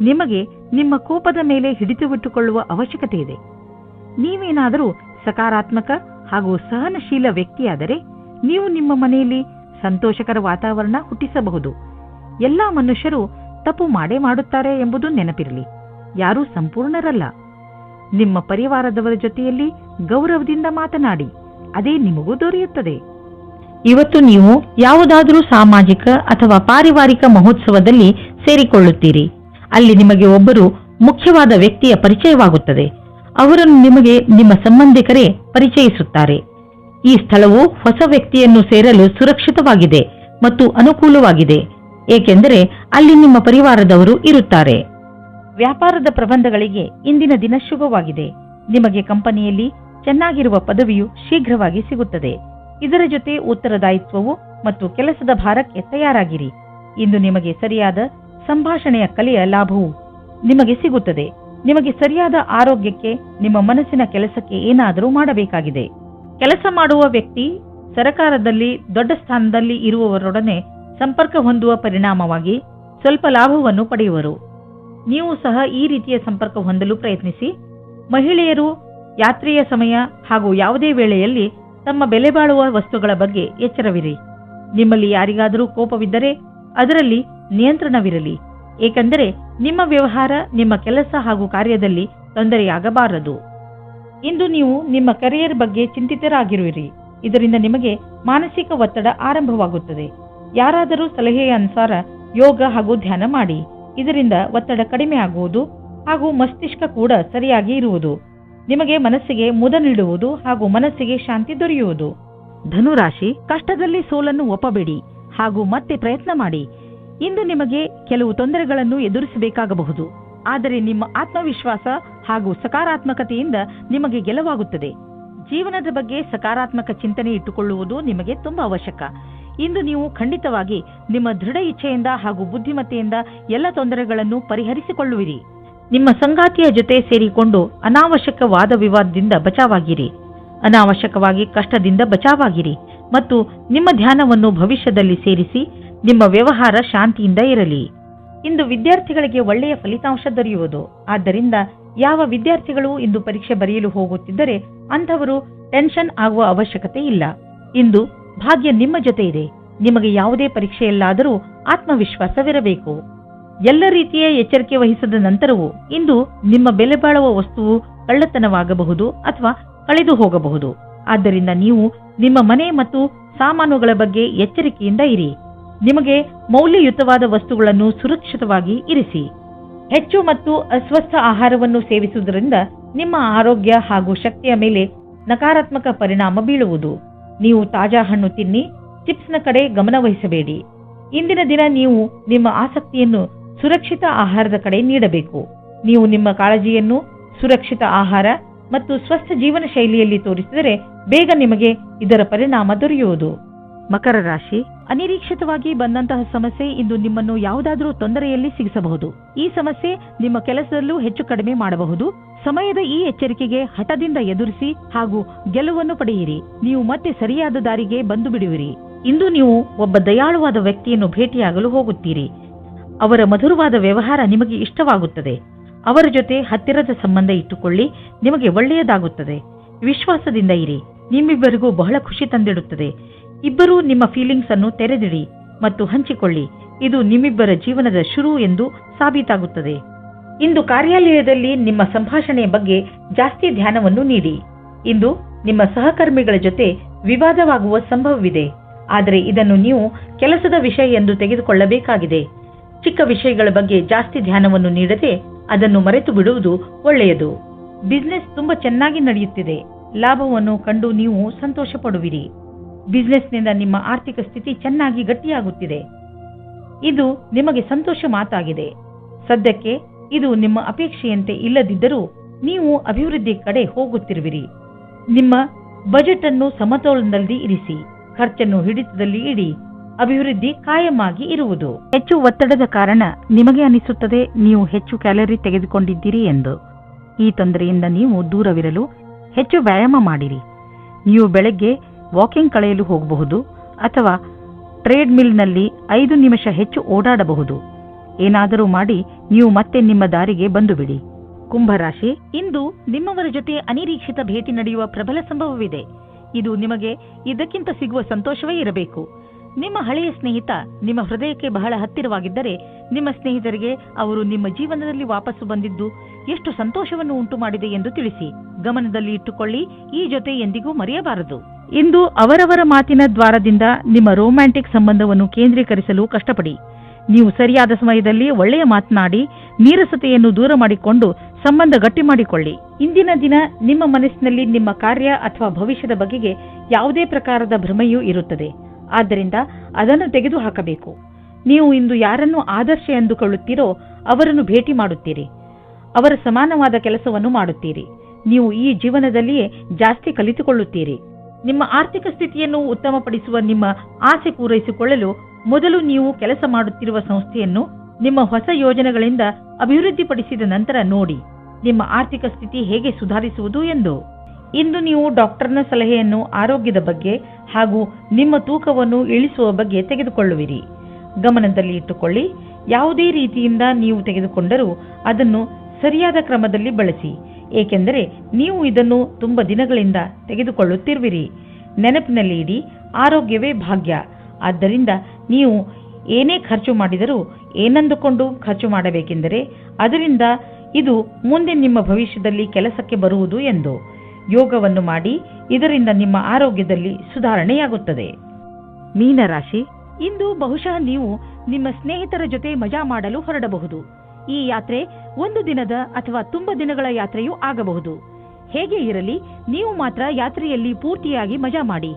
ನಿಮಗೆ ನಿಮ್ಮ ಕೋಪದ ಮೇಲೆ ಹಿಡಿತವಿಟ್ಟುಕೊಳ್ಳುವ ಅವಶ್ಯಕತೆ ಇದೆ. ನೀವೇನಾದರೂ ಸಕಾರಾತ್ಮಕ ಹಾಗೂ ಸಹನಶೀಲ ವ್ಯಕ್ತಿಯಾದರೆ ನೀವು ನಿಮ್ಮ ಮನೆಯಲ್ಲಿ ಸಂತೋಷಕರ ವಾತಾವರಣ ಹುಟ್ಟಿಸಬಹುದು. ಎಲ್ಲಾ ಮನುಷ್ಯರು ತಪ್ಪು ಮಾಡೇ ಮಾಡುತ್ತಾರೆ ಎಂಬುದು ನೆನಪಿರಲಿ. ಯಾರೂ ಸಂಪೂರ್ಣರಲ್ಲ. ನಿಮ್ಮ ಪರಿವಾರದವರ ಜೊತೆಯಲ್ಲಿ ಗೌರವದಿಂದ ಮಾತನಾಡಿ, ಅದೇ ನಿಮಗೂ ದೊರೆಯುತ್ತದೆ. ಇವತ್ತು ನೀವು ಯಾವುದಾದರೂ ಸಾಮಾಜಿಕ ಅಥವಾ ಪಾರಿವಾರಿಕ ಮಹೋತ್ಸವದಲ್ಲಿ ಸೇರಿಕೊಳ್ಳುತ್ತೀರಿ. ಅಲ್ಲಿ ನಿಮಗೆ ಒಬ್ಬರು ಮುಖ್ಯವಾದ ವ್ಯಕ್ತಿಯ ಪರಿಚಯವಾಗುತ್ತದೆ. ಅವರನ್ನು ನಿಮಗೆ ನಿಮ್ಮ ಸಂಬಂಧಿಕರೇ ಪರಿಚಯಿಸುತ್ತಾರೆ. ಈ ಸ್ಥಳವು ಹೊಸ ವ್ಯಕ್ತಿಯನ್ನು ಸೇರಲು ಸುರಕ್ಷಿತವಾಗಿದೆ ಮತ್ತು ಅನುಕೂಲವಾಗಿದೆ, ಏಕೆಂದರೆ ಅಲ್ಲಿ ನಿಮ್ಮ ಪರಿವಾರದವರು ಇರುತ್ತಾರೆ. ವ್ಯಾಪಾರದ ಪ್ರಬಂಧಗಳಿಗೆ ಇಂದಿನ ದಿನ ಶುಭವಾಗಿದೆ. ನಿಮಗೆ ಕಂಪನಿಯಲ್ಲಿ ಚೆನ್ನಾಗಿರುವ ಪದವಿಯು ಶೀಘ್ರವಾಗಿ ಸಿಗುತ್ತದೆ. ಇದರ ಜೊತೆ ಉತ್ತರದಾಯಿತ್ವವು ಮತ್ತು ಕೆಲಸದ ಭಾರಕ್ಕೆ ತಯಾರಾಗಿರಿ. ಇಂದು ನಿಮಗೆ ಸರಿಯಾದ ಸಂಭಾಷಣೆಯ ಕಲೆಯ ಲಾಭವು ನಿಮಗೆ ಸಿಗುತ್ತದೆ. ನಿಮಗೆ ಸರಿಯಾದ ಆರೋಗ್ಯಕ್ಕೆ ನಿಮ್ಮ ಮನಸ್ಸಿನ ಕೆಲಸಕ್ಕೆ ಏನಾದರೂ ಮಾಡಬೇಕಾಗಿದೆ. ಕೆಲಸ ಮಾಡುವ ವ್ಯಕ್ತಿ ಸರಕಾರದಲ್ಲಿ ದೊಡ್ಡ ಸ್ಥಾನದಲ್ಲಿ ಇರುವವರೊಡನೆ ಸಂಪರ್ಕ ಹೊಂದುವ ಪರಿಣಾಮವಾಗಿ ಸ್ವಲ್ಪ ಲಾಭವನ್ನು ಪಡೆಯುವರು. ನೀವು ಸಹ ಈ ರೀತಿಯ ಸಂಪರ್ಕ ಹೊಂದಲು ಪ್ರಯತ್ನಿಸಿ. ಮಹಿಳೆಯರು ಯಾತ್ರೆಯ ಸಮಯ ಹಾಗೂ ಯಾವುದೇ ವೇಳೆಯಲ್ಲಿ ತಮ್ಮ ಬೆಲೆ ಬಾಳುವ ವಸ್ತುಗಳ ಬಗ್ಗೆ ಎಚ್ಚರವಿರಿ. ನಿಮ್ಮಲ್ಲಿ ಯಾರಿಗಾದರೂ ಕೋಪವಿದ್ದರೆ ಅದರಲ್ಲಿ ನಿಯಂತ್ರಣವಿರಲಿ, ಏಕೆಂದರೆ ನಿಮ್ಮ ವ್ಯವಹಾರ ನಿಮ್ಮ ಕೆಲಸ ಹಾಗೂ ಕಾರ್ಯದಲ್ಲಿ ತೊಂದರೆಯಾಗಬಾರದು. ಇಂದು ನೀವು ನಿಮ್ಮ ಕರಿಯರ್ ಬಗ್ಗೆ ಚಿಂತಿತರಾಗಿರುವಿರಿ. ಇದರಿಂದ ನಿಮಗೆ ಮಾನಸಿಕ ಒತ್ತಡ ಆರಂಭವಾಗುತ್ತದೆ. ಯಾರಾದರೂ ಸಲಹೆಯ ಅನುಸಾರ ಯೋಗ ಹಾಗೂ ಧ್ಯಾನ ಮಾಡಿ. ಇದರಿಂದ ಒತ್ತಡ ಕಡಿಮೆ ಆಗುವುದು ಹಾಗೂ ಮಸ್ತಿಷ್ಕ ಕೂಡ ಸರಿಯಾಗಿ ಇರುವುದು. ನಿಮಗೆ ಮನಸ್ಸಿಗೆ ಮುದ ನೀಡುವುದು ಹಾಗೂ ಮನಸ್ಸಿಗೆ ಶಾಂತಿ ದೊರೆಯುವುದು. ಧನುರಾಶಿ, ಕಷ್ಟದಲ್ಲಿ ಸೋಲನ್ನು ಒಪ್ಪಬೇಡಿ ಹಾಗೂ ಮತ್ತೆ ಪ್ರಯತ್ನ ಮಾಡಿ. ಇಂದು ನಿಮಗೆ ಕೆಲವು ತೊಂದರೆಗಳನ್ನು ಎದುರಿಸಬೇಕಾಗಬಹುದು, ಆದರೆ ನಿಮ್ಮ ಆತ್ಮವಿಶ್ವಾಸ ಹಾಗೂ ಸಕಾರಾತ್ಮಕತೆಯಿಂದ ನಿಮಗೆ ಗೆಲುವಾಗುತ್ತದೆ. ಜೀವನದ ಬಗ್ಗೆ ಸಕಾರಾತ್ಮಕ ಚಿಂತನೆ ಇಟ್ಟುಕೊಳ್ಳುವುದು ನಿಮಗೆ ತುಂಬಾ ಅವಶ್ಯಕ. ಇಂದು ನೀವು ಖಂಡಿತವಾಗಿ ನಿಮ್ಮ ದೃಢ ಇಚ್ಛೆಯಿಂದ ಹಾಗೂ ಬುದ್ಧಿಮತ್ತೆಯಿಂದ ಎಲ್ಲ ತೊಂದರೆಗಳನ್ನು ಪರಿಹರಿಸಿಕೊಳ್ಳುವಿರಿ. ನಿಮ್ಮ ಸಂಗಾತಿಯ ಜೊತೆ ಸೇರಿಕೊಂಡು ಅನಾವಶ್ಯಕ ವಾದ ವಿವಾದದಿಂದ ಬಚಾವಾಗಿರಿ. ಅನಾವಶ್ಯಕವಾಗಿ ಕಷ್ಟದಿಂದ ಬಚಾವಾಗಿರಿ ಮತ್ತು ನಿಮ್ಮ ಧ್ಯಾನವನ್ನು ಭವಿಷ್ಯದಲ್ಲಿ ಸೇರಿಸಿ. ನಿಮ್ಮ ವ್ಯವಹಾರ ಶಾಂತಿಯಿಂದ ಇರಲಿ. ಇಂದು ವಿದ್ಯಾರ್ಥಿಗಳಿಗೆ ಒಳ್ಳೆಯ ಫಲಿತಾಂಶ ದೊರೆಯುವುದು. ಆದ್ದರಿಂದ ಯಾವ ವಿದ್ಯಾರ್ಥಿಗಳು ಇಂದು ಪರೀಕ್ಷೆ ಬರೆಯಲು ಹೋಗುತ್ತಿದ್ದರೆ ಅಂಥವರು ಟೆನ್ಷನ್ ಆಗುವ ಅವಶ್ಯಕತೆ ಇಲ್ಲ. ಇಂದು ಭಾಗ್ಯ ನಿಮ್ಮ ಜೊತೆ ಇದೆ. ನಿಮಗೆ ಯಾವುದೇ ಪರೀಕ್ಷೆಯಲ್ಲಾದರೂ ಆತ್ಮವಿಶ್ವಾಸವಿರಬೇಕು. ಎಲ್ಲ ರೀತಿಯ ಎಚ್ಚರಿಕೆ ವಹಿಸಿದ ನಂತರವೂ ಇಂದು ನಿಮ್ಮ ಬೆಲೆ ಬಾಳುವ ವಸ್ತುವು ಕಳ್ಳತನವಾಗಬಹುದು ಅಥವಾ ಕಳೆದು ಹೋಗಬಹುದು. ಆದ್ದರಿಂದ ನೀವು ನಿಮ್ಮ ಮನೆ ಮತ್ತು ಸಾಮಾನುಗಳ ಬಗ್ಗೆ ಎಚ್ಚರಿಕೆಯಿಂದ ಇರಿ. ನಿಮಗೆ ಮೌಲ್ಯಯುತವಾದ ವಸ್ತುಗಳನ್ನು ಸುರಕ್ಷಿತವಾಗಿ ಇರಿಸಿ. ಹೆಚ್ಚು ಮತ್ತು ಅಸ್ವಸ್ಥ ಆಹಾರವನ್ನು ಸೇವಿಸುವುದರಿಂದ ನಿಮ್ಮ ಆರೋಗ್ಯ ಹಾಗೂ ಶಕ್ತಿಯ ಮೇಲೆ ನಕಾರಾತ್ಮಕ ಪರಿಣಾಮ ಬೀಳುವುದು. ನೀವು ತಾಜಾ ಹಣ್ಣು ತಿನ್ನಿ, ಚಿಪ್ಸ್ನ ಕಡೆ ಗಮನ ವಹಿಸಬೇಡಿ. ಇಂದಿನ ದಿನ ನೀವು ನಿಮ್ಮ ಆಸಕ್ತಿಯನ್ನು ಸುರಕ್ಷಿತ ಆಹಾರದ ಕಡೆ ನೀಡಬೇಕು. ನೀವು ನಿಮ್ಮ ಕಾಳಜಿಯನ್ನು ಸುರಕ್ಷಿತ ಆಹಾರ, ಮತ್ತು ಸ್ವಸ್ಥ ಜೀವನ ಶೈಲಿಯಲ್ಲಿ ತೋರಿಸಿದರೆ ಬೇಗ ನಿಮಗೆ ಇದರ ಪರಿಣಾಮ ದೊರೆಯುವುದು. ಮಕರ ರಾಶಿ, ಅನಿರೀಕ್ಷಿತವಾಗಿ ಬಂದಂತಹ ಸಮಸ್ಯೆ ಇಂದು ನಿಮ್ಮನ್ನು ಯಾವುದಾದರೂ ತೊಂದರೆಯಲ್ಲಿ ಸಿಗಿಸಬಹುದು. ಈ ಸಮಸ್ಯೆ ನಿಮ್ಮ ಕೆಲಸದಲ್ಲೂ ಹೆಚ್ಚು ಕಡಿಮೆ ಮಾಡಬಹುದು. ಸಮಯದ ಈ ಎಚ್ಚರಿಕೆಗೆ ಹಠದಿಂದ ಎದುರಿಸಿ ಹಾಗೂ ಗೆಲುವನ್ನು ಪಡೆಯಿರಿ. ನೀವು ಮತ್ತೆ ಸರಿಯಾದ ದಾರಿಗೆ ಬಂದು ಬಿಡುವಿರಿ. ಇಂದು ನೀವು ಒಬ್ಬ ದಯಾಳುವಾದ ವ್ಯಕ್ತಿಯನ್ನು ಭೇಟಿಯಾಗಲು ಹೋಗುತ್ತೀರಿ. ಅವರ ಮಧುರವಾದ ವ್ಯವಹಾರ ನಿಮಗೆ ಇಷ್ಟವಾಗುತ್ತದೆ. ಅವರ ಜೊತೆ ಹತ್ತಿರದ ಸಂಬಂಧ ಇಟ್ಟುಕೊಳ್ಳಿ, ನಿಮಗೆ ಒಳ್ಳೆಯದಾಗುತ್ತದೆ. ವಿಶ್ವಾಸದಿಂದ ಇರಿ, ನಿಮ್ಮಿಬ್ಬರಿಗೂ ಬಹಳ ಖುಷಿ ತಂದಿಡುತ್ತದೆ. ಇಬ್ಬರೂ ನಿಮ್ಮ ಫೀಲಿಂಗ್ಸ್ ಅನ್ನು ತೆರೆದಿಡಿ ಮತ್ತು ಹಂಚಿಕೊಳ್ಳಿ. ಇದು ನಿಮ್ಮಿಬ್ಬರ ಜೀವನದ ಶುರು ಎಂದು ಸಾಬೀತಾಗುತ್ತದೆ. ಇಂದು ಕಾರ್ಯಾಲಯದಲ್ಲಿ ನಿಮ್ಮ ಸಂಭಾಷಣೆಯ ಬಗ್ಗೆ ಜಾಸ್ತಿ ಧ್ಯಾನವನ್ನು ನೀಡಿ. ಇಂದು ನಿಮ್ಮ ಸಹಕರ್ಮಿಗಳ ಜೊತೆ ವಿವಾದವಾಗುವ ಸಂಭವವಿದೆ, ಆದರೆ ಇದನ್ನು ನೀವು ಕೆಲಸದ ವಿಷಯ ಎಂದು ತೆಗೆದುಕೊಳ್ಳಬೇಕಾಗಿದೆ. ಚಿಕ್ಕ ವಿಷಯಗಳ ಬಗ್ಗೆ ಜಾಸ್ತಿ ಧ್ಯಾನವನ್ನು ನೀಡದೆ ಅದನ್ನು ಮರೆತು ಬಿಡುವುದು ಒಳ್ಳೆಯದು. ಬಿಸಿನೆಸ್ ತುಂಬಾ ಚೆನ್ನಾಗಿ ನಡೆಯುತ್ತಿದೆ. ಲಾಭವನ್ನು ಕಂಡು ನೀವು ಸಂತೋಷ ಪಡುವಿರಿ. ಬಿಸಿನೆಸ್ನಿಂದ ನಿಮ್ಮ ಆರ್ಥಿಕ ಸ್ಥಿತಿ ಚೆನ್ನಾಗಿ ಗಟ್ಟಿಯಾಗುತ್ತಿದೆ. ಇದು ನಿಮಗೆ ಸಂತೋಷ ಮಾತಾಗಿದೆ. ಸದ್ಯಕ್ಕೆ ಇದು ನಿಮ್ಮ ಅಪೇಕ್ಷೆಯಂತೆ ಇಲ್ಲದಿದ್ದರೂ ನೀವು ಅಭಿವೃದ್ಧಿ ಕಡೆ ಹೋಗುತ್ತಿರುವಿರಿ. ನಿಮ್ಮ ಬಜೆಟ್ ಅನ್ನು ಸಮತೋಲನದಲ್ಲಿ ಇರಿಸಿ. ಖರ್ಚನ್ನು ಹಿಡಿತದಲ್ಲಿ ಇಡಿ. ಅಭಿವೃದ್ಧಿ ಕಾಯಮಾಗಿ ಇರುವುದು. ಹೆಚ್ಚು ಒತ್ತಡದ ಕಾರಣ ನಿಮಗೆ ಅನಿಸುತ್ತದೆ ನೀವು ಹೆಚ್ಚು ಕ್ಯಾಲರಿ ತೆಗೆದುಕೊಂಡಿದ್ದೀರಿ ಎಂದು. ಈ ತೊಂದರೆಯಿಂದ ನೀವು ದೂರವಿರಲು ಹೆಚ್ಚು ವ್ಯಾಯಾಮ ಮಾಡಿರಿ. ನೀವು ಬೆಳಗ್ಗೆ ವಾಕಿಂಗ್ ಕಳೆಯಲು ಹೋಗಬಹುದು ಅಥವಾ ಟ್ರೇಡ್ ಮಿಲ್ನಲ್ಲಿ 5 ನಿಮಿಷ ಹೆಚ್ಚು ಓಡಾಡಬಹುದು. ಏನಾದರೂ ಮಾಡಿ ನೀವು ಮತ್ತೆ ನಿಮ್ಮ ದಾರಿಗೆ ಬಂದು ಬಿಡಿ. ಕುಂಭರಾಶಿ, ಇಂದು ನಿಮ್ಮವರ ಜೊತೆ ಅನಿರೀಕ್ಷಿತ ಭೇಟಿ ನಡೆಯುವ ಪ್ರಬಲ ಸಂಭವವಿದೆ. ಇದು ನಿಮಗೆ ಇದಕ್ಕಿಂತ ಸಿಗುವ ಸಂತೋಷವೇ ಇರಬೇಕು. ನಿಮ್ಮ ಹಳೆಯ ಸ್ನೇಹಿತ ನಿಮ್ಮ ಹೃದಯಕ್ಕೆ ಬಹಳ ಹತ್ತಿರವಾಗಿದ್ದರೆ ನಿಮ್ಮ ಸ್ನೇಹಿತರಿಗೆ ಅವರು ನಿಮ್ಮ ಜೀವನದಲ್ಲಿ ವಾಪಸ್ಸು ಬಂದಿದ್ದು ಎಷ್ಟು ಸಂತೋಷವನ್ನು ಉಂಟು ಮಾಡಿದೆ ಎಂದು ತಿಳಿಸಿ. ಗಮನದಲ್ಲಿ ಇಟ್ಟುಕೊಳ್ಳಿ, ಈ ಜೊತೆ ಎಂದಿಗೂ ಮರೆಯಬಾರದು. ಇಂದು ಅವರವರ ಮಾತಿನ ದ್ವಾರದಿಂದ ನಿಮ್ಮ ರೊಮ್ಯಾಂಟಿಕ್ ಸಂಬಂಧವನ್ನು ಕೇಂದ್ರೀಕರಿಸಲು ಕಷ್ಟಪಡಿ. ನೀವು ಸರಿಯಾದ ಸಮಯದಲ್ಲಿ ಒಳ್ಳೆಯ ಮಾತನಾಡಿ ನೀರಸತೆಯನ್ನು ದೂರ ಮಾಡಿಕೊಂಡು ಸಂಬಂಧ ಗಟ್ಟಿ ಮಾಡಿಕೊಳ್ಳಿ. ಇಂದಿನ ದಿನ ನಿಮ್ಮ ಮನಸ್ಸಿನಲ್ಲಿ ನಿಮ್ಮ ಕಾರ್ಯ ಅಥವಾ ಭವಿಷ್ಯದ ಬಗೆಗೆ ಯಾವುದೇ ಪ್ರಕಾರದ ಭ್ರಮೆಯೂ ಇರುತ್ತದೆ. ಆದ್ದರಿಂದ ಅದನ್ನು ತೆಗೆದುಹಾಕಬೇಕು. ನೀವು ಇಂದು ಯಾರನ್ನು ಆದರ್ಶ ಎಂದುಕೊಳ್ಳುತ್ತೀರೋ ಅವರನ್ನು ಭೇಟಿ ಮಾಡುತ್ತೀರಿ. ಅವರ ಸಮಾನವಾದ ಕೆಲಸವನ್ನು ಮಾಡುತ್ತೀರಿ. ನೀವು ಈ ಜೀವನದಲ್ಲಿಯೇ ಜಾಸ್ತಿ ಕಲಿತುಕೊಳ್ಳುತ್ತೀರಿ. ನಿಮ್ಮ ಆರ್ಥಿಕ ಸ್ಥಿತಿಯನ್ನು ಉತ್ತಮಪಡಿಸುವ ನಿಮ್ಮ ಆಸೆ ಪೂರೈಸಿಕೊಳ್ಳಲು ಮೊದಲು ನೀವು ಕೆಲಸ ಮಾಡುತ್ತಿರುವ ಸಂಸ್ಥೆಯನ್ನು ನಿಮ್ಮ ಹೊಸ ಯೋಜನೆಗಳಿಂದ ಅಭಿವೃದ್ಧಿಪಡಿಸಿದ ನಂತರ ನೋಡಿ ನಿಮ್ಮ ಆರ್ಥಿಕ ಸ್ಥಿತಿ ಹೇಗೆ ಸುಧಾರಿಸುವುದು ಎಂದು. ಇಂದು ನೀವು ಡಾಕ್ಟರ್ನ ಸಲಹೆಯನ್ನು ಆರೋಗ್ಯದ ಬಗ್ಗೆ ಹಾಗೂ ನಿಮ್ಮ ತೂಕವನ್ನು ಇಳಿಸುವ ಬಗ್ಗೆ ತೆಗೆದುಕೊಳ್ಳುವಿರಿ. ಗಮನದಲ್ಲಿ ಇಟ್ಟುಕೊಳ್ಳಿ, ಯಾವುದೇ ರೀತಿಯಿಂದ ನೀವು ತೆಗೆದುಕೊಂಡರೂ ಅದನ್ನು ಸರಿಯಾದ ಕ್ರಮದಲ್ಲಿ ಬಳಸಿ, ಏಕೆಂದರೆ ನೀವು ಇದನ್ನು ತುಂಬಾ ದಿನಗಳಿಂದ ತೆಗೆದುಕೊಳ್ಳುತ್ತಿರುವಿರಿ. ನೆನಪಿನಲ್ಲಿ ಇಡಿ, ಆರೋಗ್ಯವೇ ಭಾಗ್ಯ. ಆದ್ದರಿಂದ ನೀವು ಏನೇ ಖರ್ಚು ಮಾಡಿದರೂ ಏನಂದುಕೊಂಡು ಖರ್ಚು ಮಾಡಬೇಕೆಂದರೆ ಅದರಿಂದ ಇದು ಮುಂದೆ ನಿಮ್ಮ ಭವಿಷ್ಯದಲ್ಲಿ ಕೆಲಸಕ್ಕೆ ಬರುವುದು ಎಂದು. ಯೋಗವನ್ನು ಮಾಡಿ, ಇದರಿಂದ ನಿಮ್ಮ ಆರೋಗ್ಯದಲ್ಲಿ ಸುಧಾರಣೆಯಾಗುತ್ತದೆ. ಮೀನರಾಶಿ, ಇಂದು ಬಹುಶಃ ನೀವು ನಿಮ್ಮ ಸ್ನೇಹಿತರ ಜೊತೆ ಮಜಾ ಮಾಡಲು ಹೊರಡಬಹುದು. ಈ ಯಾತ್ರೆ 1 ದಿನದ ಅಥವಾ ತುಂಬಾ ದಿನಗಳ ಯಾತ್ರೆಯೂ ಆಗಬಹುದು. ಹೇಗೆ ಇರಲಿ, ನೀವು ಮಾತ್ರ ಯಾತ್ರೆಯಲ್ಲಿ ಪೂರ್ತಿಯಾಗಿ ಮಜಾ ಮಾಡಿ.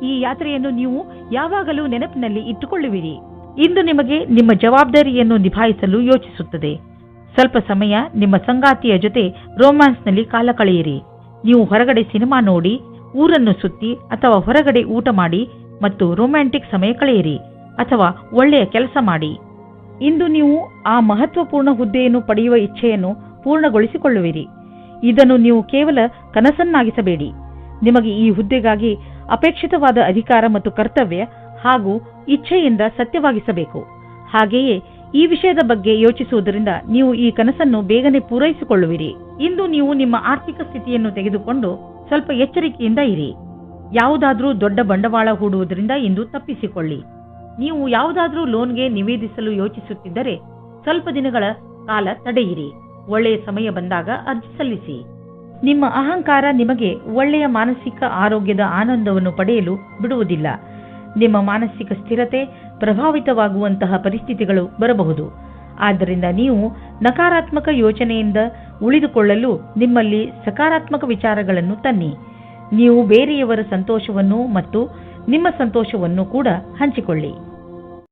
ಈ ಯಾತ್ರೆಯನ್ನು ನೀವು ಯಾವಾಗಲೂ ನೆನಪಿನಲ್ಲಿ ಇಟ್ಟುಕೊಳ್ಳುವಿರಿ. ಇಂದು ನಿಮಗೆ ನಿಮ್ಮ ಜವಾಬ್ದಾರಿಯನ್ನು ನಿಭಾಯಿಸಲು ಯೋಚಿಸುತ್ತದೆ. ಸ್ವಲ್ಪ ಸಮಯ ನಿಮ್ಮ ಸಂಗಾತಿಯ ಜೊತೆ ರೋಮ್ಯಾನ್ಸ್ನಲ್ಲಿ ಕಾಲ ಕಳೆಯಿರಿ. ನೀವು ಹೊರಗಡೆ ಸಿನಿಮಾ ನೋಡಿ, ಊರನ್ನು ಸುತ್ತಿ ಅಥವಾ ಹೊರಗಡೆ ಊಟ ಮಾಡಿ ಮತ್ತು ರೊಮ್ಯಾಂಟಿಕ್ ಸಮಯ ಕಳೆಯಿರಿ ಅಥವಾ ಒಳ್ಳೆಯ ಕೆಲಸ ಮಾಡಿ. ಇಂದು ನೀವು ಆ ಮಹತ್ವಪೂರ್ಣ ಹುದ್ದೆಯನ್ನು ಪಡೆಯುವ ಇಚ್ಛೆಯನ್ನು ಪೂರ್ಣಗೊಳಿಸಿಕೊಳ್ಳುವಿರಿ. ಇದನ್ನು ನೀವು ಕೇವಲ ಕನಸನ್ನಾಗಿಸಬೇಡಿ. ನಿಮಗೆ ಈ ಹುದ್ದೆಗಾಗಿ ಅಪೇಕ್ಷಿತವಾದ ಅಧಿಕಾರ ಮತ್ತು ಕರ್ತವ್ಯ ಹಾಗೂ ಇಚ್ಛೆಯಿಂದ ಸತ್ಯವಾಗಿಸಬೇಕು. ಹಾಗೆಯೇ ಈ ವಿಷಯದ ಬಗ್ಗೆ ಯೋಚಿಸುವುದರಿಂದ ನೀವು ಈ ಕನಸನ್ನು ಬೇಗನೆ ಪೂರೈಸಿಕೊಳ್ಳುವಿರಿ. ಇಂದು ನೀವು ನಿಮ್ಮ ಆರ್ಥಿಕ ಸ್ಥಿತಿಯನ್ನು ತೆಗೆದುಕೊಂಡು ಸ್ವಲ್ಪ ಎಚ್ಚರಿಕೆಯಿಂದ ಇರಿ. ಯಾವುದಾದ್ರೂ ದೊಡ್ಡ ಬಂಡವಾಳ ಹೂಡುವುದರಿಂದ ಇಂದು ತಪ್ಪಿಸಿಕೊಳ್ಳಿ. ನೀವು ಯಾವುದಾದ್ರೂ ಲೋನ್ಗೆ ನಿವೇದಿಸಲು ಯೋಚಿಸುತ್ತಿದ್ದರೆ ಸ್ವಲ್ಪ ದಿನಗಳ ಕಾಲ ತಡೆಯಿರಿ. ಒಳ್ಳೆಯ ಸಮಯ ಬಂದಾಗ ಅರ್ಜಿ ಸಲ್ಲಿಸಿ. ನಿಮ್ಮ ಅಹಂಕಾರ ನಿಮಗೆ ಒಳ್ಳೆಯ ಮಾನಸಿಕ ಆರೋಗ್ಯದ ಆನಂದವನ್ನು ಪಡೆಯಲು ಬಿಡುವುದಿಲ್ಲ. ನಿಮ್ಮ ಮಾನಸಿಕ ಸ್ಥಿರತೆ ಪ್ರಭಾವಿತವಾಗುವಂತಹ ಪರಿಸ್ಥಿತಿಗಳು ಬರಬಹುದು. ಆದ್ದರಿಂದ ನೀವು ನಕಾರಾತ್ಮಕ ಯೋಚನೆಯಿಂದ ಉಳಿದುಕೊಳ್ಳಲು ನಿಮ್ಮಲ್ಲಿ ಸಕಾರಾತ್ಮಕ ವಿಚಾರಗಳನ್ನು ತನ್ನಿ. ನೀವು ಬೇರೆಯವರ ಸಂತೋಷವನ್ನು ಮತ್ತು ನಿಮ್ಮ ಸಂತೋಷವನ್ನು ಕೂಡ ಹಂಚಿಕೊಳ್ಳಿ.